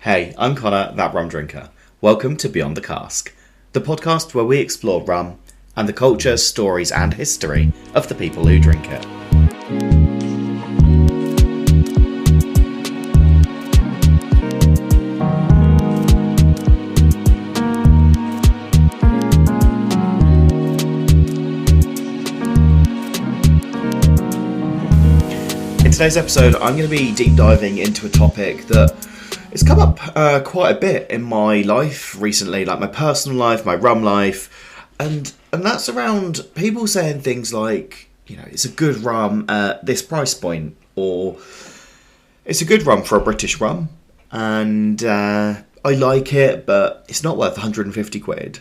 Hey, I'm Conor, that rum drinker. Welcome to Beyond the Cask, the podcast where we explore rum and the culture, stories and history of the people who drink it. In today's episode, I'm going to be deep diving into a topic that it's come up quite a bit in my life recently, like my personal life, my rum life, and that's around people saying things like, it's a good rum at this price point, or it's a good rum for a British rum, and I like it, but it's not worth 150 quid.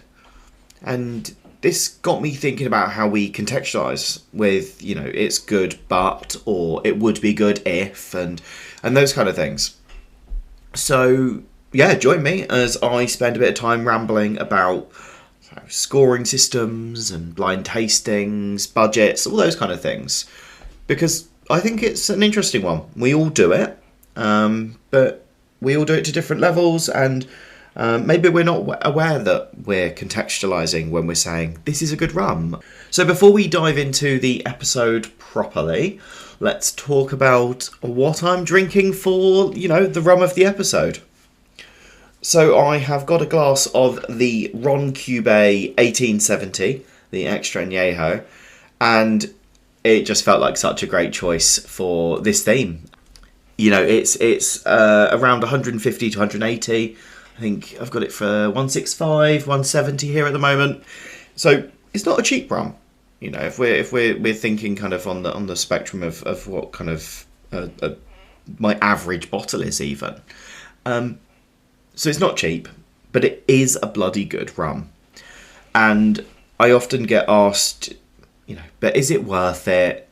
And this got me thinking about how we contextualise with, it's good but, or it would be good if, and those kind of things. So, join me as I spend a bit of time rambling about scoring systems and blind tastings, budgets, all those kind of things. Because I think it's an interesting one. We all do it, but we all do it to different levels, and maybe we're not aware that we're contextualising when we're saying, this is a good rum. So before we dive into the episode properly, let's talk about what I'm drinking for, the rum of the episode. So I have got a glass of the Ron Cube 1870, the Extra Añejo, and it just felt like such a great choice for this theme. It's around 150 to 180. I think I've got it for 165, 170 here at the moment. So it's not a cheap rum. If we're thinking kind of on the spectrum of what kind of my average bottle is even. So it's not cheap, but it is a bloody good rum. And I often get asked, but is it worth it?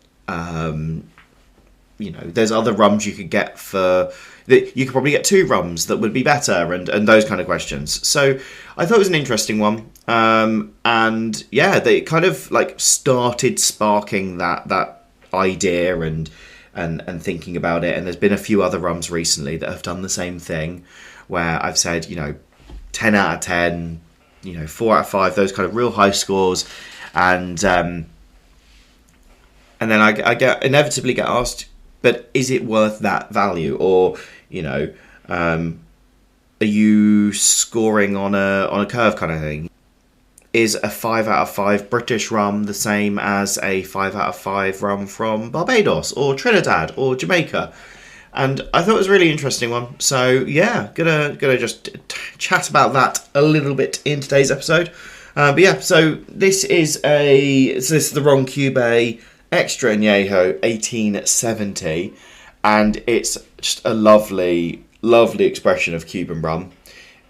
There's other rums you could get for... You could probably get two rums that would be better, and those kind of questions. So I thought it was an interesting one. They kind of like started sparking that idea and thinking about it. And there's been a few other rums recently that have done the same thing, where I've said, 10 out of 10, 4 out of 5, those kind of real high scores. And then I inevitably get asked, but is it worth that value? Or, are you scoring on a curve kind of thing? Is a 5 out of 5 British rum the same as a 5 out of 5 rum from Barbados or Trinidad or Jamaica? And I thought it was a really interesting one. So gonna just chat about that a little bit in today's episode. So this is the Ron Cube Extra Añejo 1870, and it's just a lovely expression of Cuban rum.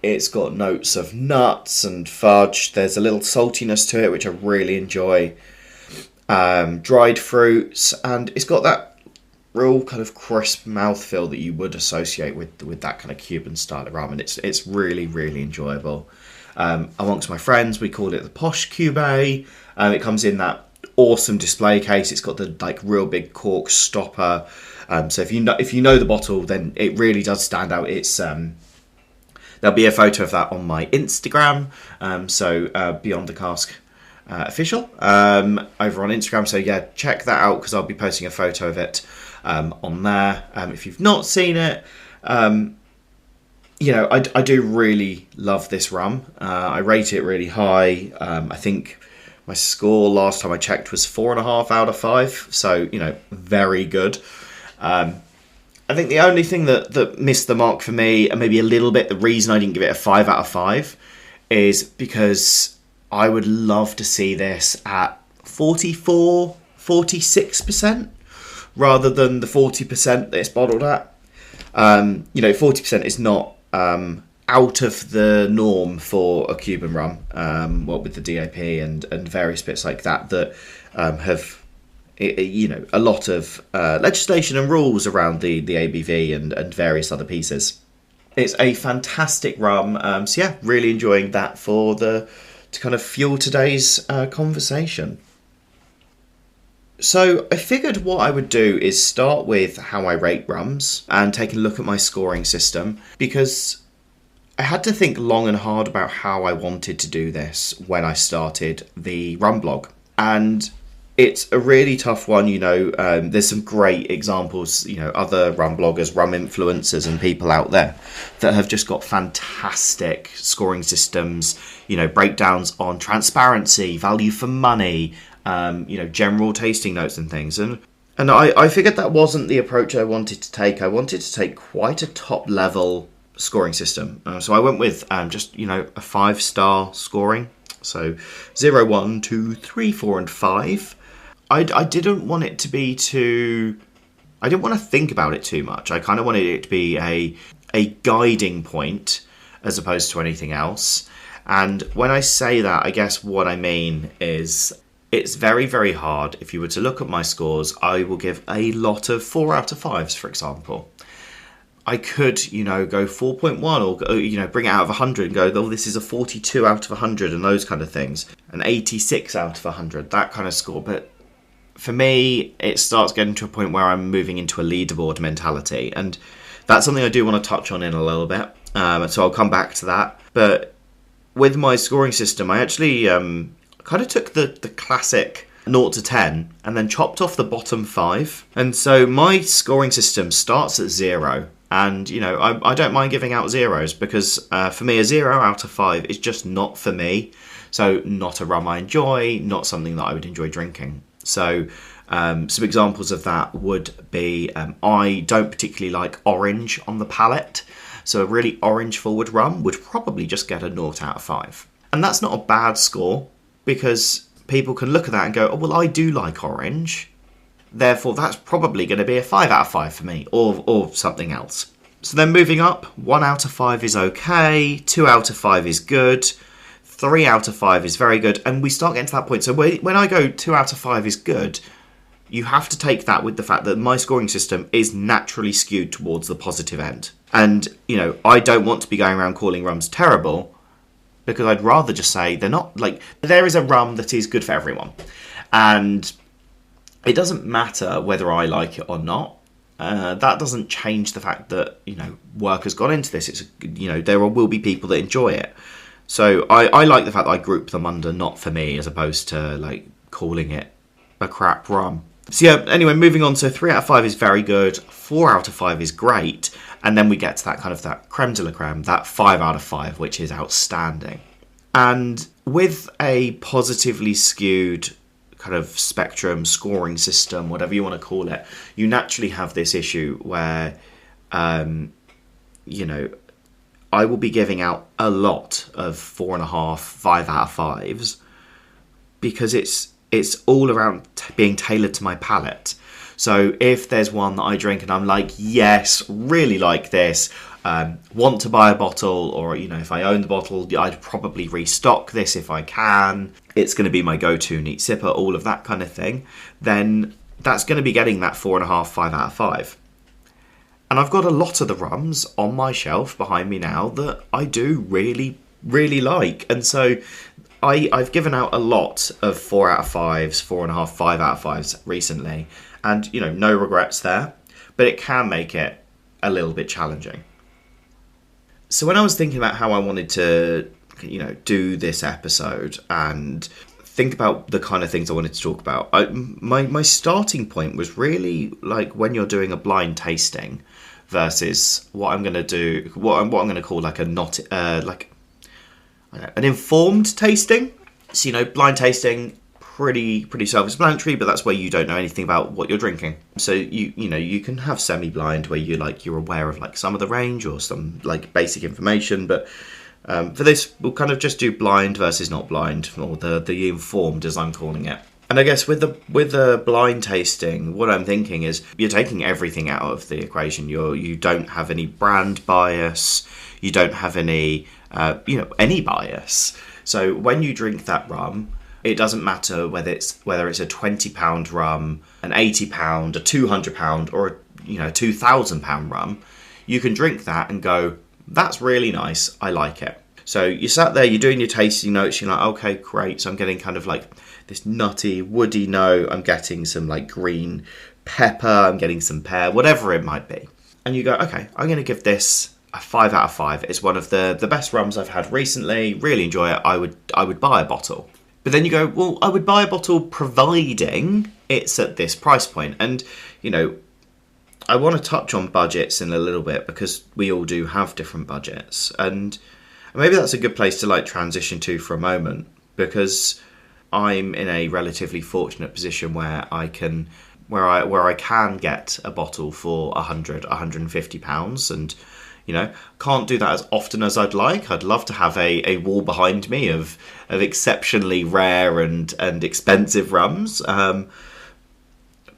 It's got notes of nuts and fudge. There's a little saltiness to it, which I really enjoy. Dried fruits, and it's got that real kind of crisp mouthfeel that you would associate with that kind of Cuban style of rum, and it's really, really enjoyable. Amongst my friends, we call it the Posh Cube. It comes in that awesome display case. It's got the real big cork stopper. So if you know the bottle, then it really does stand out. It's there'll be a photo of that on my Instagram. Beyond the Cask official over on Instagram. So check that out, because I'll be posting a photo of it on there. If you've not seen it, I do really love this rum. I rate it really high. I think my score last time I checked was 4.5 out of 5. So, very good. I think the only thing that missed the mark for me, and maybe a little bit the reason I didn't give it a 5 out of 5, is because I would love to see this at 44, 46%, rather than the 40% that it's bottled at. 40% is not out of the norm for a Cuban rum, with the DAP and various bits like that have a lot of legislation and rules around the ABV and various other pieces. It's a fantastic rum, really enjoying that to kind of fuel today's conversation. So I figured what I would do is start with how I rate rums and take a look at my scoring system, because I had to think long and hard about how I wanted to do this when I started the rum blog. And it's a really tough one, there's some great examples, other rum bloggers, rum influencers and people out there that have just got fantastic scoring systems, breakdowns on transparency, value for money, general tasting notes and things. And I figured that wasn't the approach I wanted to take. I wanted to take quite a top level scoring system. So I went with just, a 5-star scoring. So 0, 1, 2, 3, 4 and 5. I didn't want it to be too... I didn't want to think about it too much. I kind of wanted it to be a guiding point as opposed to anything else. And when I say that, I guess what I mean is it's very, very hard. If you were to look at my scores, I will give a lot of 4 out of 5s, for example. I could, go 4.1 or, bring it out of 100 and go, oh, this is a 42 out of 100 and those kind of things. An 86 out of 100, that kind of score. But for me, it starts getting to a point where I'm moving into a leaderboard mentality. And that's something I do want to touch on in a little bit. So I'll come back to that. But with my scoring system, I actually kind of took the classic 0 to 10 and then chopped off the bottom 5. And so my scoring system starts at 0. And, I don't mind giving out zeros because for me, a 0 out of 5 is just not for me. So not a rum I enjoy, not something that I would enjoy drinking. So some examples of that would be I don't particularly like orange on the palate. So a really orange forward rum would probably just get a 0 out of 5. And that's not a bad score because people can look at that and go, oh, well, I do like orange. Therefore, that's probably going to be a 5 out of 5 for me or something else. So then moving up, 1 out of 5 is okay, 2 out of 5 is good, 3 out of 5 is very good. And we start getting to that point. So when I go 2 out of 5 is good, you have to take that with the fact that my scoring system is naturally skewed towards the positive end. And, I don't want to be going around calling rums terrible because I'd rather just say they're not there is a rum that is good for everyone. And it doesn't matter whether I like it or not. That doesn't change the fact that, work has gone into this. It's, there will be people that enjoy it. So I like the fact that I group them under not for me as opposed to calling it a crap rum. So yeah, anyway, moving on. So 3 out of 5 is very good. 4 out of 5 is great. And then we get to that creme de la creme, that 5 out of 5, which is outstanding. And with a positively skewed kind of spectrum scoring system, whatever you want to call it, you naturally have this issue where, I will be giving out a lot of 4.5, 5 out of 5s because it's all around being tailored to my palate. So if there's one that I drink and I'm like, yes, really like this, want to buy a bottle, or, if I own the bottle, I'd probably restock this if I can. It's going to be my go-to neat sipper, all of that kind of thing. Then that's going to be getting that 4.5, 5 out of 5. And I've got a lot of the rums on my shelf behind me now that I do really, really like. And so I've given out a lot of 4 out of 5s, 4.5, 5 out of 5s recently. And, no regrets there. But it can make it a little bit challenging. So when I was thinking about how I wanted to, do this episode and think about the kind of things I wanted to talk about, my starting point was really when you're doing a blind tasting versus what I'm going to do, what I'm going to call an informed tasting. So, blind tasting, pretty self-explanatory, but that's where you don't know anything about what you're drinking. So you can have semi-blind where you're aware of some of the range or some basic information, but for this we'll kind of just do blind versus not blind, or the informed as I'm calling it. And I guess with the blind tasting, what I'm thinking is you're taking everything out of the equation. You don't have any brand bias, you don't have any any bias. So when you drink that rum, it doesn't matter whether it's a £20 rum, an £80, a £200, or a £2,000 rum. You can drink that and go, that's really nice, I like it. So you sat there, you're doing your tasting notes, you're like, okay, great. So I'm getting kind of this nutty, woody note. I'm getting some green pepper. I'm getting some pear, whatever it might be. And you go, okay, I'm going to give this a 5 out of 5. It's one of the best rums I've had recently. Really enjoy it. I would buy a bottle. But then you go, well, I would buy a bottle providing it's at this price point. And, you know, I want to touch on budgets in a little bit because we all do have different budgets. And maybe that's a good place to like transition to for a moment, because I'm in a relatively fortunate position where I can get a bottle for £150, and you know, can't do that as often as I'd like. I'd love to have a wall behind me of exceptionally rare and expensive rums,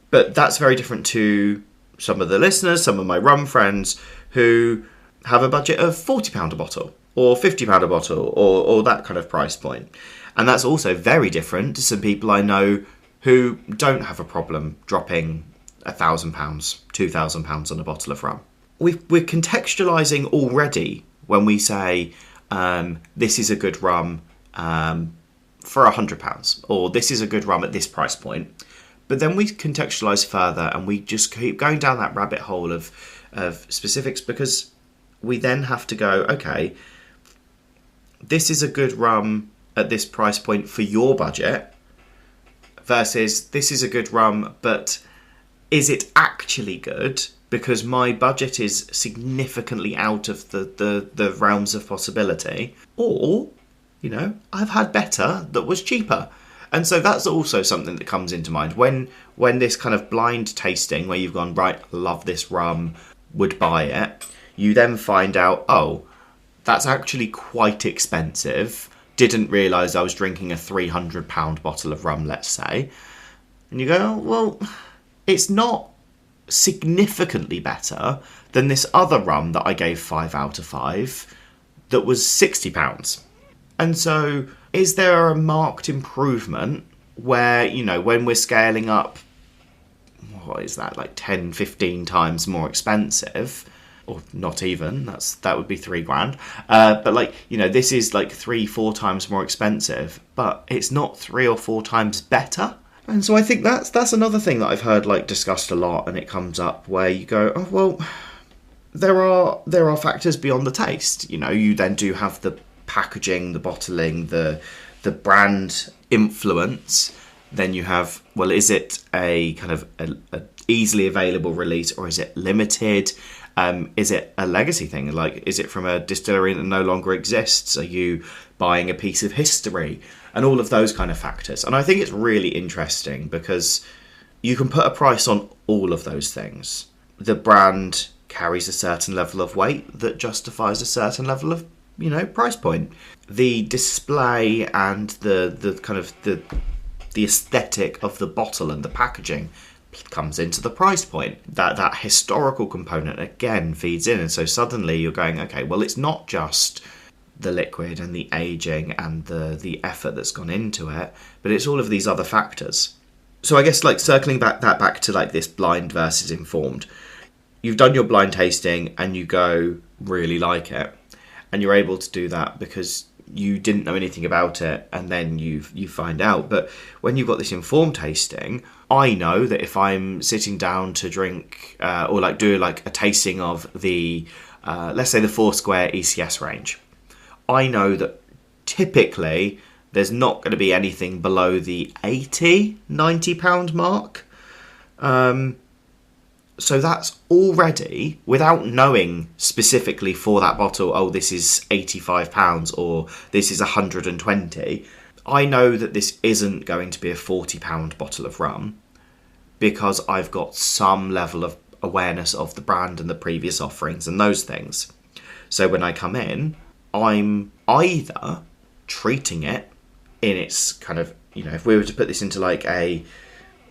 but that's very different to some of the listeners, some of my rum friends who have a budget of £40 a bottle or £50 a bottle or that kind of price point. And that's also very different to some people I know who don't have a problem dropping £1,000, £2,000 on a bottle of rum. We're contextualising already when we say this is a good rum for £100, or this is a good rum at this price point. But then we contextualise further and we just keep going down that rabbit hole of specifics, because we then have to go, okay, this is a good rum at this price point for your budget versus this is a good rum, but is it actually good because my budget is significantly out of the realms of possibility? Or, you know, I've had better that was cheaper. And so that's also something that comes into mind when this kind of blind tasting where you've gone, right, love this rum, would buy it. You then find out, oh, that's actually quite expensive. Didn't realise I was drinking a £300 bottle of rum, let's say. And you go, oh, well, it's not significantly better than this other rum that I gave 5 out of 5 that was £60. And so is there a marked improvement where, you know, when we're scaling up, what is that, like 10, 15 times more expensive, or not even, that would be £3,000. But like, you know, this is like 3-4 times more expensive, but it's not 3 or 4 times better. And so I think that's another thing that I've heard like discussed a lot, and it comes up where you go, oh, well, there are factors beyond the taste. You know, you then do have the packaging, the bottling, the brand influence. Then you have, well, is it a kind of a easily available release, or is it limited? Is it a legacy thing? Like, is it from a distillery that no longer exists? Are you buying a piece of history? And all of those kind of factors. And I think it's really interesting because you can put a price on all of those things. The brand carries a certain level of weight that justifies a certain level of, you know, price point. The display and the kind of the aesthetic of the bottle and the packaging comes into the price point. That historical component again feeds in, and so suddenly you're going, okay, well, it's not just the liquid and the aging and the effort that's gone into it, but it's all of these other factors. So I guess like circling back to like this blind versus informed. You've done your blind tasting and you go, really like it, and you're able to do that because you didn't know anything about it, and then you find out. But when you've got this informed tasting, I know that if I'm sitting down to drink or like do like a tasting of the let's say the Foursquare ECS range, I know that typically there's not going to be anything below the £80-90 mark. So that's already, without knowing specifically for that bottle, oh, this is £85 or this is 120, I know that this isn't going to be a £40 bottle of rum because I've got some level of awareness of the brand and the previous offerings and those things. So when I come in, I'm either treating it in its kind of, you know, if we were to put this into like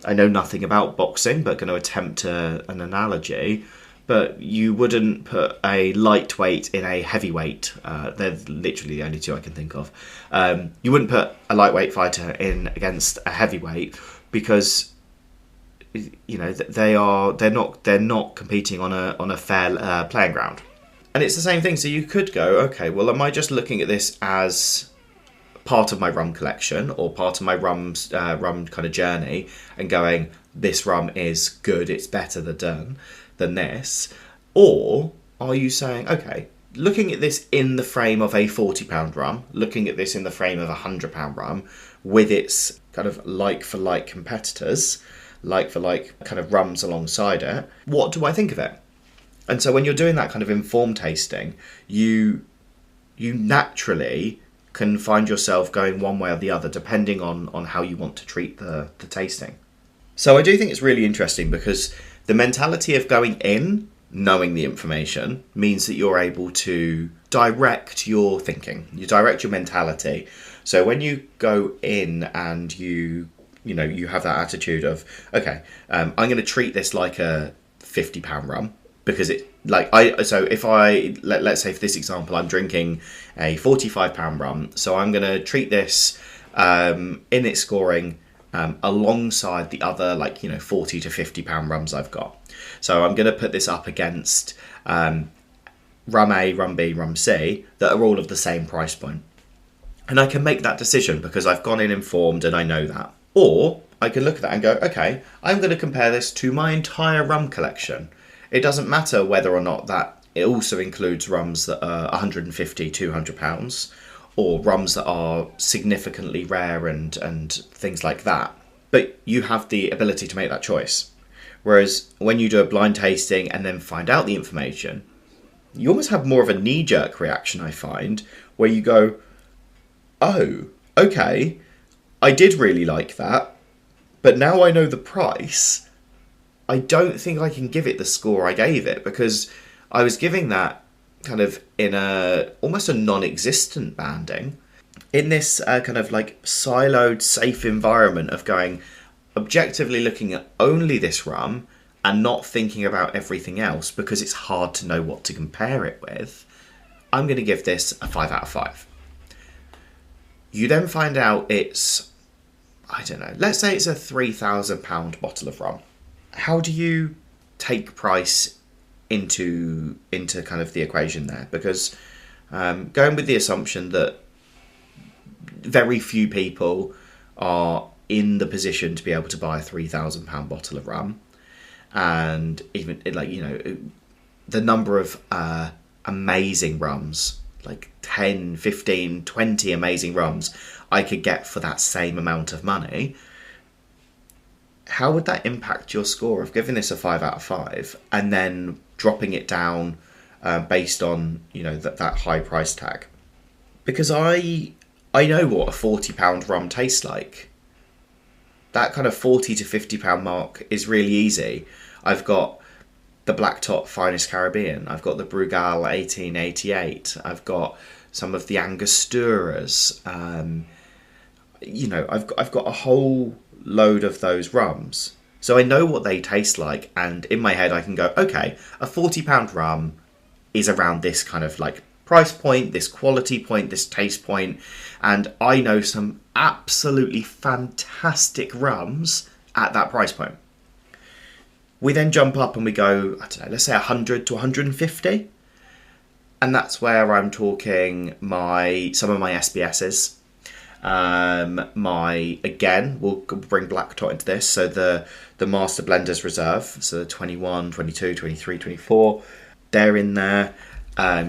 I know nothing about boxing, but going to attempt an analogy, but you wouldn't put a lightweight in a heavyweight. They're literally the only two I can think of. You wouldn't put a lightweight fighter in against a heavyweight because, you know, they're not competing on a fair playing ground. And it's the same thing. So you could go, okay, well, am I just looking at this as part of my rum collection or part of my rum kind of journey and going, this rum is good, it's better than this? Or are you saying, okay, looking at this in the frame of a £40 rum, looking at this in the frame of a £100 rum, with its kind of like-for-like competitors, like-for-like kind of rums alongside it, what do I think of it? And so when you're doing that kind of informed tasting, you naturally can find yourself going one way or the other, depending on how you want to treat the tasting. So I do think it's really interesting because the mentality of going in, knowing the information, means that you're able to direct your thinking, you direct your mentality. So when you go in and you have that attitude of, okay, I'm going to treat this like a £50 rum, because it, like, let's say for this example, I'm drinking a £45 rum, so I'm going to treat this in its scoring alongside the other, like, £40 to £50 rums I've got. So I'm going to put this up against rum A, rum B, rum C that are all of the same price point. And I can make that decision because I've gone in informed and I know that. Or I can look at that and go, okay, I'm going to compare this to my entire rum collection. It doesn't matter whether or not that it also includes rums that are £150, £200, or rums that are significantly rare and things like that. But you have the ability to make that choice. Whereas when you do a blind tasting and then find out the information, you almost have more of a knee-jerk reaction, I find, where you go, oh, okay, I did really like that, but now I know the price, I don't think I can give it the score I gave it, because I was giving that kind of in almost a non-existent banding, in this kind of like siloed, safe environment of going, objectively looking at only this rum and not thinking about everything else because it's hard to know what to compare it with. I'm going to give this a 5 out of 5. You then find out it's, I don't know, let's say it's a £3,000 bottle of rum. How do you take price into kind of the equation there? Because going with the assumption that very few people are in the position to be able to buy a £3,000 bottle of rum, and even the number of amazing rums, like 10, 15, 20 amazing rums I could get for that same amount of money, how would that impact your score of giving this a 5 out of 5 and then dropping it down based on that high price tag? Because I know what a £40 rum tastes like. That kind of £40 to £50 mark is really easy. I've got the Black Top Finest Caribbean. I've got the Brugal 1888. I've got some of the Angosturas. I've got a whole load of those rums. So I know what they taste like, and in my head I can go, okay, a £40 rum is around this kind of like price point, this quality point, this taste point, and I know some absolutely fantastic rums at that price point. We then jump up and we go, I don't know, let's say 100 to 150, and that's where I'm talking some of my SBSs. We'll bring Black Tot into this, so the Master Blenders Reserve, so the 21, 22, 23, 24, they're in there.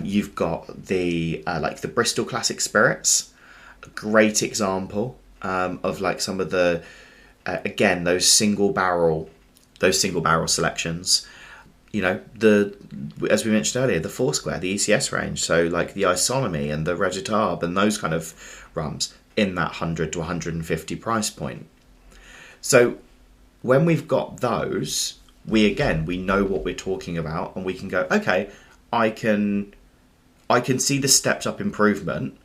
You've got the the Bristol Classic Spirits, a great example of like some of the again those single barrel selections. As we mentioned earlier, the Foursquare, the ECS range, so like the Isonomy and the Regitarb and those kind of rums in that 100 to 150 price point. So when we've got those, we know what we're talking about, and we can go, okay, I can see the stepped up improvement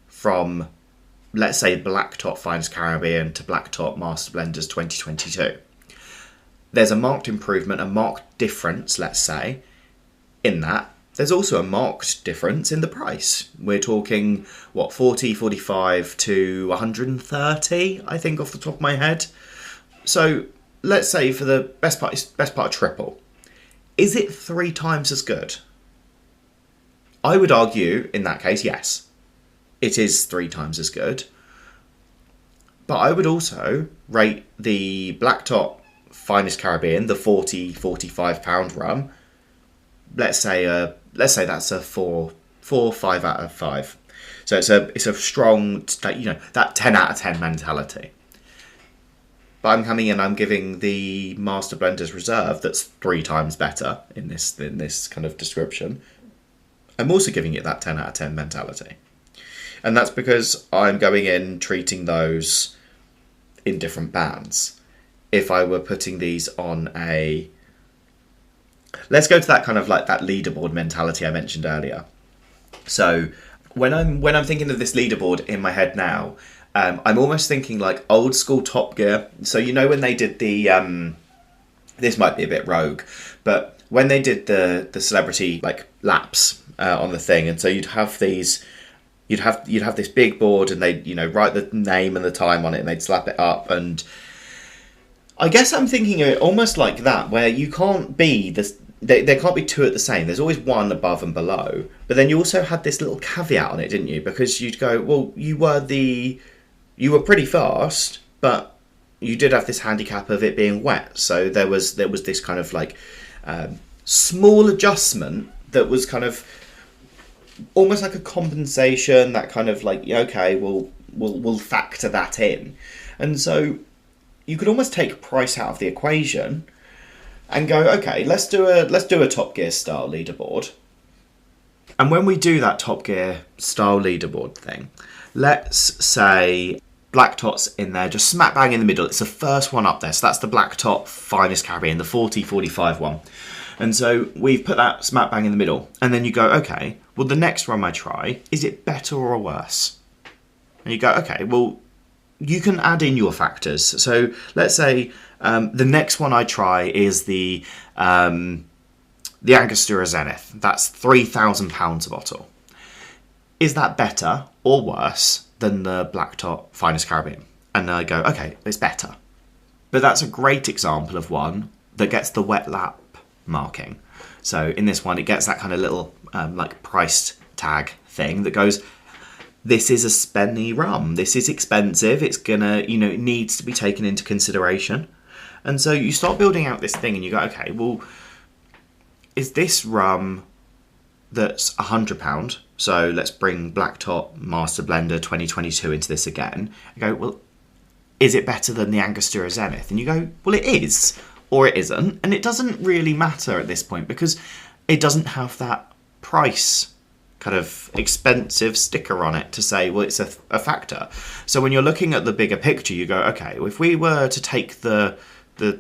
from, let's say, Black Top Finest Caribbean to Black Top Master Blenders 2022. There's a marked improvement, a marked difference, let's say, in that. There's also a marked difference in the price. We're talking, 40, 45 to 130, I think, off the top of my head. So let's say for the best part of triple. Is it 3 times as good? I would argue, in that case, yes. It is 3 times as good. But I would also rate the Black Top Finest Caribbean, the £40, £45 rum, let's say a let's say that's a 5 out of 5. So it's a strong, that 10 out of 10 mentality. But I'm coming in, I'm giving the Master Blender's Reserve that's 3 times better in this kind of description. I'm also giving it that 10 out of 10 mentality. And that's because I'm going in treating those in different bands. If I were putting these on a... Let's go to that kind of like that leaderboard mentality I mentioned earlier. So when I'm thinking of this leaderboard in my head now, I'm almost thinking like old school Top Gear. So when they did the... this might be a bit rogue, but when they did the celebrity like laps on the thing, and so you'd have these... You'd have this big board, and they'd write the name and the time on it, and they'd slap it up. And I guess I'm thinking of it almost like that, where you can't be this. There can't be 2 at the same. There's always one above and below. But then you also had this little caveat on it, didn't you? Because you'd go, well, you were pretty fast, but you did have this handicap of it being wet. So there was this kind of like small adjustment that was kind of almost like a compensation, that kind of like, okay, we'll factor that in. And so you could almost take price out of the equation and go, okay, let's do a Top Gear style leaderboard. And when we do that Top Gear style leaderboard thing, let's say Black Top's in there, just smack bang in the middle. It's the first one up there. So that's the Black Top Finest Caribbean, the 40-45 one. And so we've put that smack bang in the middle. And then you go, okay, well, the next run I try, is it better or worse? And you go, okay, well, you can add in your factors. So let's say the next one I try is the Angostura Zenith. That's £3,000 a bottle. Is that better or worse than the Black Top Finest Caribbean? And I go, okay, it's better. But that's a great example of one that gets the wet lap marking. So in this one, it gets that kind of little like price tag thing that goes, this is a spenny rum. This is expensive. It's gonna, it needs to be taken into consideration. And so you start building out this thing and you go, okay, well, is this rum that's £100? So let's bring Black Top Master Blender 2022 into this again. I go, well, is it better than the Angostura Zenith? And you go, well, it is, or it isn't. And it doesn't really matter at this point because it doesn't have that price kind of expensive sticker on it to say, well, it's a factor. So when you're looking at the bigger picture, you go, okay, well, if we were to take the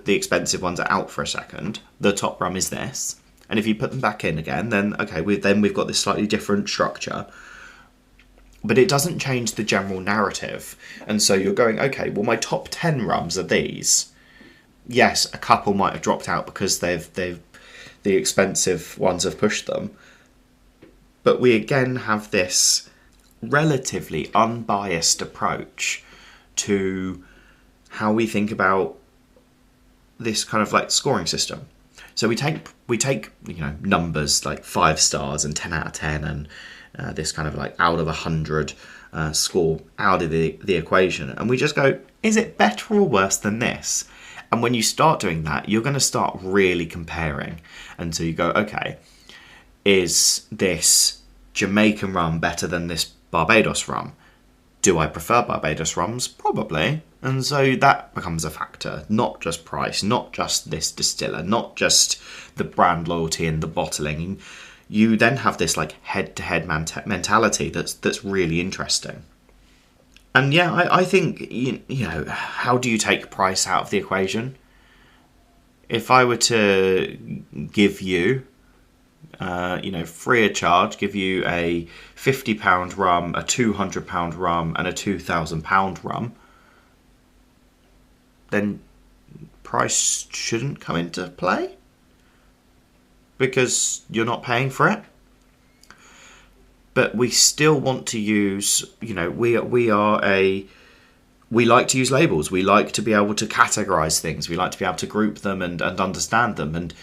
expensive ones out for a second, the top rum is this. And if you put them back in again, then, okay, we've got this slightly different structure. But it doesn't change the general narrative. And so you're going, okay, well, my top 10 rums are these. Yes, a couple might have dropped out because the expensive ones have pushed them. But we again have this relatively unbiased approach to how we think about this kind of like scoring system. So we take numbers like 5 stars and 10 out of 10 and this kind of like out of 100 score out of the equation, and we just go, is it better or worse than this? And when you start doing that, you're going to start really comparing. And so you go, okay, is this Jamaican rum better than this Barbados rum? Do I prefer Barbados rums? Probably. And so that becomes a factor, not just price, not just this distiller, not just the brand loyalty and the bottling. You then have this like head-to-head mentality that's really interesting. And yeah, I think, how do you take price out of the equation? If I were to give you, free of charge, give you a £50 rum, a £200 rum, and a £2,000 rum, then price shouldn't come into play because you're not paying for it. But we still want to use, we like to use labels. We like to be able to categorize things. We like to be able to group them and understand them. And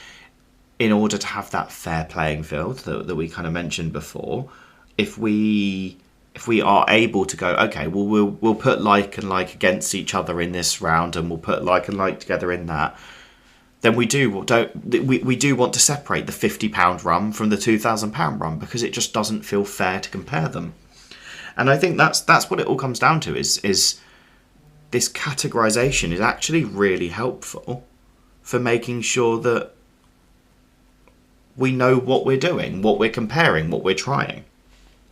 in order to have that fair playing field that we kind of mentioned before, if we are able to go, okay, well, we'll put like and like against each other in this round, and we'll put like and like together in that, then we do want to separate the £50 rum from the £2,000 rum, because it just doesn't feel fair to compare them. And I think that's what it all comes down to, is this categorization is actually really helpful for making sure that we know what we're doing, what we're comparing, what we're trying.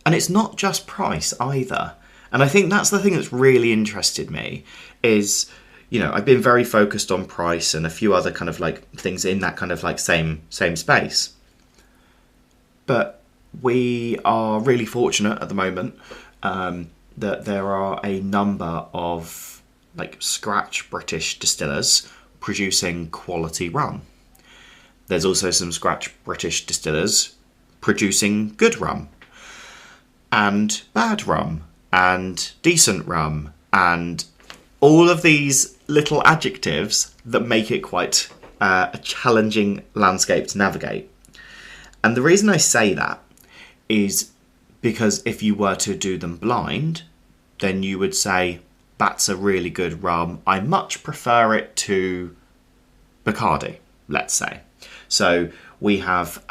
And it's not just price either. And I think that's the thing that's really interested me is, I've been very focused on price and a few other kind of like things in that kind of like same space. But we are really fortunate at the moment that there are a number of like scratch British distillers producing quality rum. There's also some scratch British distillers producing good rum and bad rum and decent rum and all of these little adjectives that make it quite a challenging landscape to navigate. And the reason I say that is because if you were to do them blind, then you would say, that's a really good rum. I much prefer it to Bacardi, let's say. So we have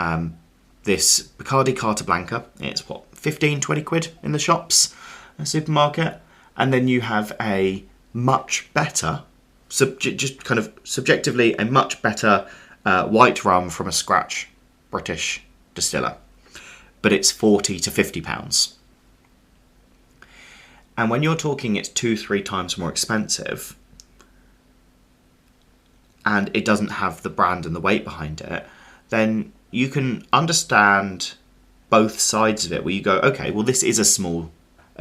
this Bacardi Carta Blanca. It's 15, 20 quid in the shops, a supermarket. And then you have a much better, just kind of subjectively, a much better white rum from a scratch British distiller. But it's £40 to £50. And when you're talking it's 2-3 times more expensive, and it doesn't have the brand and the weight behind it, then you can understand both sides of it, where you go, okay, well, this is a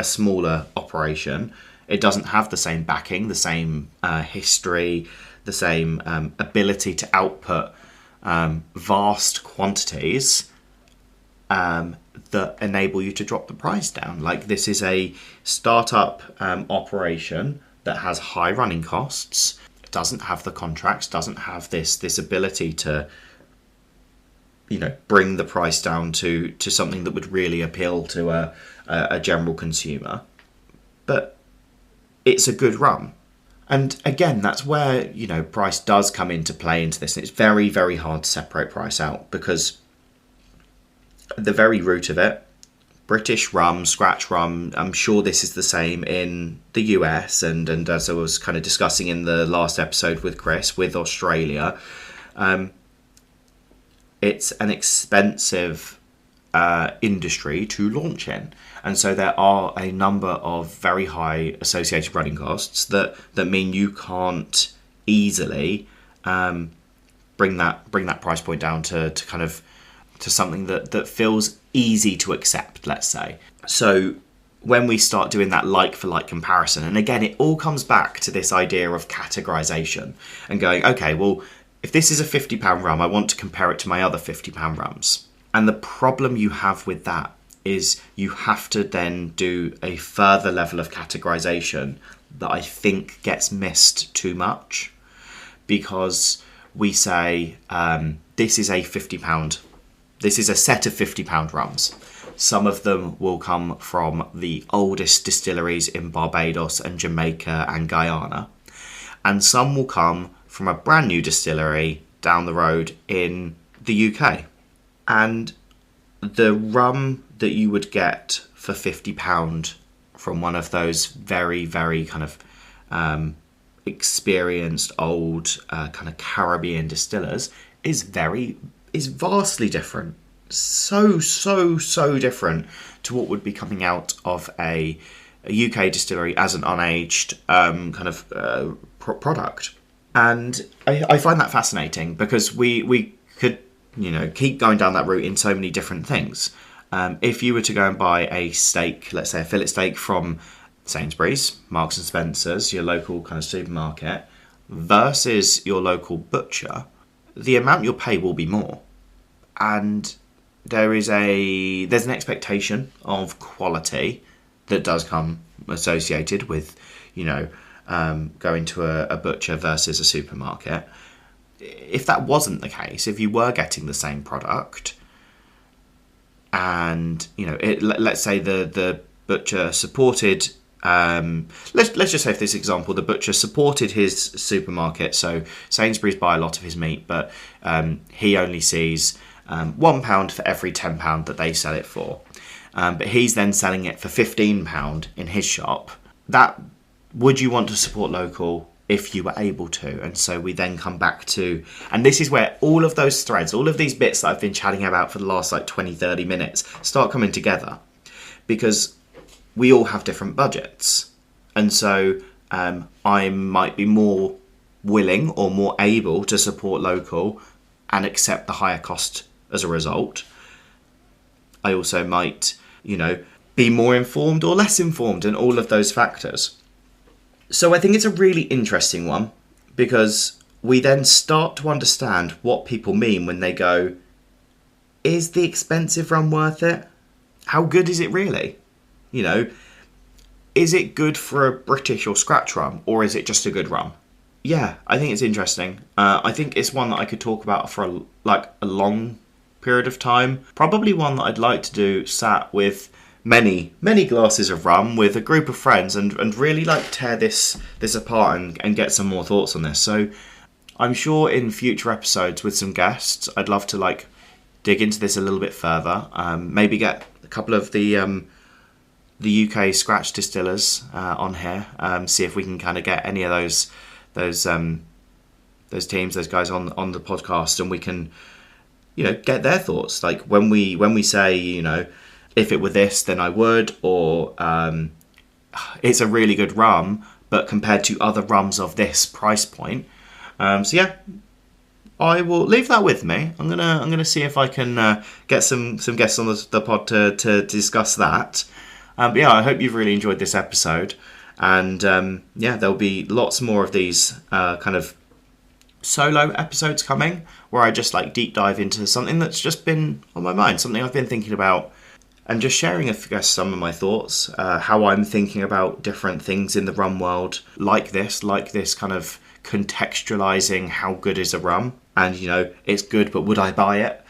smaller operation. It doesn't have the same backing, the same history, the same ability to output vast quantities that enable you to drop the price down. Like, this is a startup operation that has high running costs, doesn't have the contracts, doesn't have this ability to bring the price down to something that would really appeal to a general consumer. But it's a good rum. And again, that's where, price does come into play into this. And it's very, very hard to separate price out, because at the very root of it, British rum, scratch rum, I'm sure this is the same in the US, and as I was kind of discussing in the last episode with Chris, with Australia, it's an expensive industry to launch in. And so there are a number of very high associated running costs that mean you can't easily bring that price point down to kind of to something that feels easy to accept, let's say. So when we start doing that like-for-like comparison, and again, it all comes back to this idea of categorization and going, okay, well, if this is a £50 rum, I want to compare it to my other £50 rums. And the problem you have with that is you have to then do a further level of categorization that I think gets missed too much, because we say this is a £50, this is a set of £50 rums. Some of them will come from the oldest distilleries in Barbados and Jamaica and Guyana, and some will come from a brand new distillery down the road in the UK. And the rum that you would get for £50 from one of those very, very kind of experienced old kind of Caribbean distillers is vastly different. So different to what would be coming out of a UK distillery as an unaged kind of product. And I find that fascinating, because we could keep going down that route in so many different things. If you were to go and buy a steak, let's say a fillet steak from Sainsbury's, Marks and Spencer's, your local kind of supermarket, versus your local butcher, the amount you'll pay will be more. And there's an expectation of quality that does come associated with, going to a butcher versus a supermarket. If that wasn't the case, if you were getting the same product, and let's say the butcher supported let's just say for this example, the butcher supported his supermarket, so Sainsbury's buy a lot of his meat, but he only sees £1 for every £10 that they sell it for. But he's then selling it for £15 in his shop. Would you want to support local if you were able to? And so we then come back to, and this is where all of those threads, all of these bits that I've been chatting about for the last 20-30 minutes start coming together, because we all have different budgets. And so I might be more willing or more able to support local and accept the higher cost as a result. I also might, be more informed or less informed, and all of those factors. So I think it's a really interesting one, because we then start to understand what people mean when they go, is the expensive rum worth it? How good is it really? Is it good for a British or scratch rum, or is it just a good rum? Yeah, I think it's interesting. I think it's one that I could talk about for a long period of time. Probably one that I'd like to do sat with many glasses of rum with a group of friends and really tear this apart and get some more thoughts on this. So I'm sure in future episodes with some guests, I'd love to dig into this a little bit further. Maybe get a couple of the UK scratch distillers on here. See if we can kind of get any of those teams, those guys on the podcast, and we can get their thoughts. When we say if it were this, then I would, or it's a really good rum, but compared to other rums of this price point. So yeah, I will leave that with me. I'm gonna see if I can get some guests on the pod to discuss that. But yeah, I hope you've really enjoyed this episode, and there'll be lots more of these kind of solo episodes coming, where I just deep dive into something that's just been on my mind, something I've been thinking about, and just sharing, some of my thoughts, how I'm thinking about different things in the rum world, like this kind of contextualizing how good is a rum, and it's good, but would I buy it?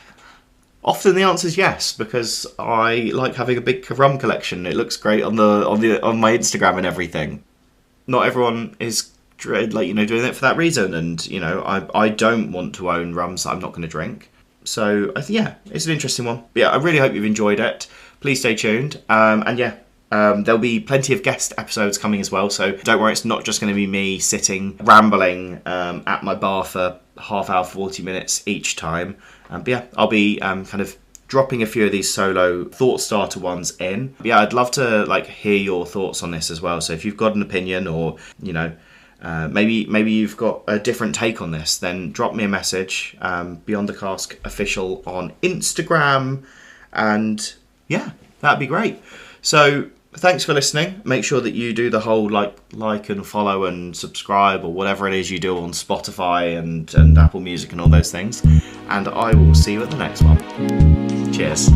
Often the answer is yes, because I like having a big rum collection. It looks great on my Instagram and everything. Not everyone is doing it for that reason, and I don't want to own rums that I'm not going to drink. So I think it's an interesting one. But yeah, I really hope you've enjoyed it. Please stay tuned. There'll be plenty of guest episodes coming as well, so don't worry, it's not just going to be me sitting rambling at my bar for half hour, 40 minutes each time. But yeah, I'll be kind of dropping a few of these solo thought starter ones in. But yeah, I'd love to hear your thoughts on this as well. So if you've got an opinion, or maybe you've got a different take on this, then drop me a message. Beyond the Cask Official on Instagram, and yeah, that'd be great. So thanks for listening. Make sure that you do the whole like and follow and subscribe, or whatever it is you do on Spotify and Apple Music and all those things. And I will see you at the next one. Cheers.